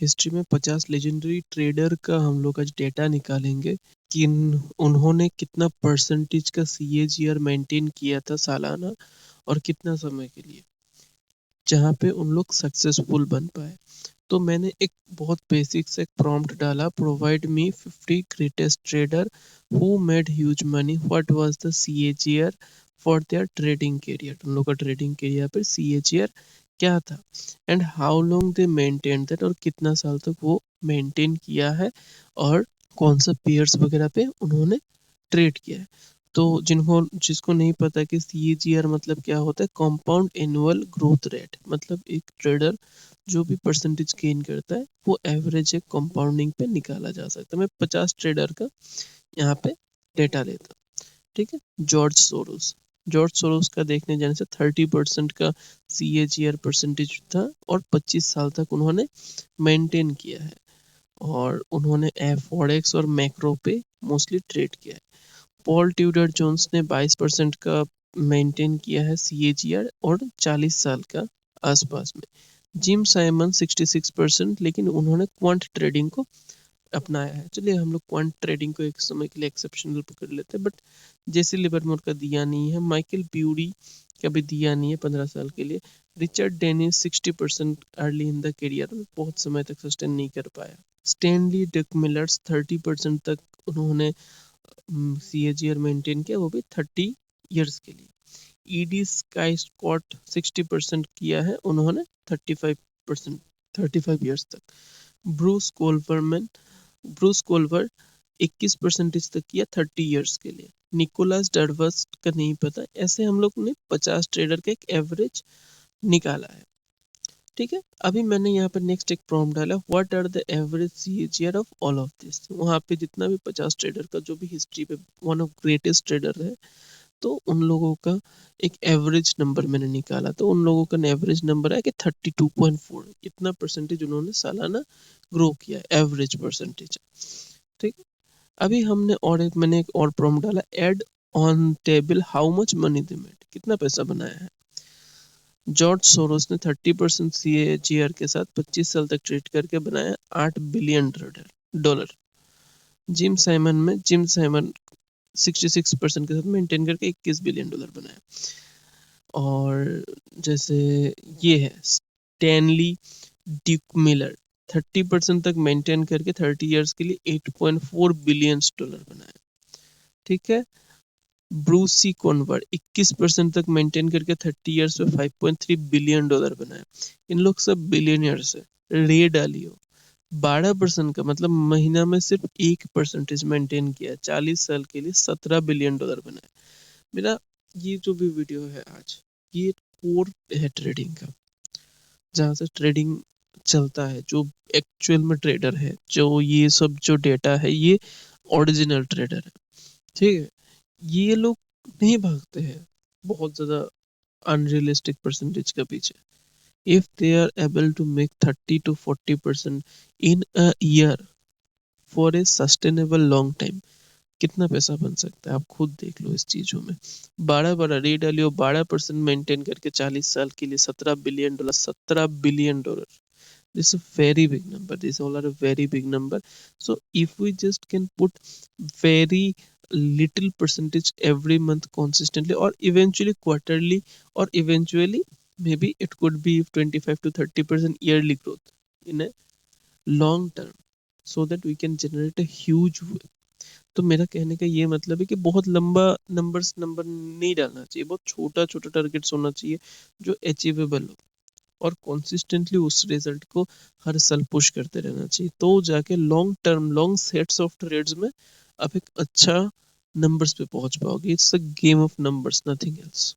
History में 50 legendary trader का हम लोग आज डेटा निकालेंगे कि उन्होंने कितना परसेंटेज का CAGR मेंटेन किया था सालाना और कितना समय के लिए, जहाँ पे उन लोग सक्सेसफुल बन पाए। तो मैंने एक बहुत बेसिक से एक प्रॉम्प्ट डाला, provide me 50 greatest trader who made huge money, what was the CAGR for their trading career. उन लोग का ट्रेडिंग करियर पर CAGR क्या था and how long they maintain that, और कितना साल तक वो मेंटेन किया है और कौन सा पेयर्स वगैरह पे उन्होंने ट्रेड किया है। तो जिसको नहीं पता कि CAGR मतलब क्या होता है, कंपाउंड एनुअल ग्रोथ रेट, मतलब एक ट्रेडर जो भी परसेंटेज गेन करता है वो एवरेज एक कंपाउंडिंग पे निकाला जा सकता है। मैं 50 ट्रेडर का यहाँ पे डेटा लेता हूँ, ठीक है। जॉर्ज सोरोस का देखने जाने से 30% का CAGR परसेंटेज था और 25 साल तक उन्होंने मेंटेन किया है, और उन्होंने फॉरेक्स और मैक्रो पे मोस्टली ट्रेड किया है। पॉल ट्यूडर जोन्स ने 22% का मेंटेन किया है CAGR और 40 साल का आसपास में। जिम साइमन 66%, लेकिन उन्होंने क्वांट ट्रेडिंग को अपनाया है। चलिए हम लोग क्वांट ट्रेडिंग को एक समय के लिए एक्सेप्शनल पकड़ लेते हैं, बट जेसी लिवरमोर का दिया नहीं है, माइकल ब्यूरी का भी दिया नहीं है 15 साल के लिए। Richard Dennis 60% early in the career, बहुत समय तक सस्टेन नहीं कर पाया। स्टैनली डकमिलर्स 30% तक उन्होंने CAGR मेंटेन किया, वो भी 30 ईयर्स के लिए। ED स्काई स्कॉट 60% किया है उन्होंने 35 ईयर्स तक। ब्रूस कोल्वर 21% तक किया 30 ईयर्स के लिए। निकोलस डर्वस का नहीं पता। ऐसे हम लोग ने 50 ट्रेडर का एक एवरेज निकाला है, ठीक है। अभी मैंने यहाँ पर नेक्स्ट एक प्रॉम्प्ट डाला, what are the average CAGR of all of this. वहाँ पे जितना भी 50 ट्रेडर का जो भी हिस्ट्री पे वन ऑफ ग्रेटेस्ट ट्रेडर है, तो उन लोगों का एक एवरेज नंबर मैंने निकाला। तो उन लोगों का एवरेज नंबर है कि 32.4, इतना परसेंटेज उन्होंने सालाना ग्रो किया, एवरेज परसेंटेज, ठीक है। अभी मैंने एक और प्रॉम्प्ट डाला, add on table how much money they made, कितना पैसा बनाया है। जॉर्ज सोरोस ने 30% CAGR के साथ 25 साल तक ट्रेड करके बनाया $8 बिलियन। जिम साइमन 66% के साथ मेंटेन करके $21 बिलियन बनाया। और जैसे ये है स्टैनली ड्यूकमिलर, 30% तक मेंटेन करके 30 इयर्स के लिए $8.4 बिलियन बनाया, ठीक है। ब्रूसी कॉनवर 21% तक मेंटेन करके 30 इयर्स में $5.3 बिलियन बनाया। इन लोग सब बिलियनियर्स है। रे डालियो 12% का, मतलब महीना में सिर्फ 1% मेंटेन किया, 40 साल के लिए $17 बिलियन बनाया। मेरा ये जो भी वीडियो है आज, ये कोर है ट्रेडिंग का, जहाँ से ट्रेडिंग चलता है, जो एक्चुअल में ट्रेडर है, जो ये सब जो डेटा है ये ओरिजिनल ट्रेडर है, ठीक है। ये लोग नहीं भागते हैं बहुत ज्यादा अनरियलिस्टिक परसेंटेज के पीछे। If they are able to make 30 to 40% in a year for a sustainable long time, कितना पैसा बन सकता है आप खुद देख लो इस चीजों में। 12 रे डालियो 12% मेंटेन करके 40 साल के लिए $17 billion, $17 billion. This is a very big number. These all are a very big number. So if we just can put very little percentage every month consistently, or eventually quarterly, or eventually maybe it could be 25 to 30% yearly growth in a long term, so that we can generate a huge wealth. तो मेरा कहने का ये मतलब है कि बहुत लंबा नंबर नहीं डालना चाहिए, बहुत छोटा छोटा टारगेट्स होना चाहिए जो अचीवेबल हो, और कंसिस्टेंटली उस रिजल्ट को हर साल पुश करते रहना चाहिए, तो जाके long term long sets of trades में आप एक अच्छा नंबर्स पे पहुंच पाओगे। It's a game of numbers, nothing else.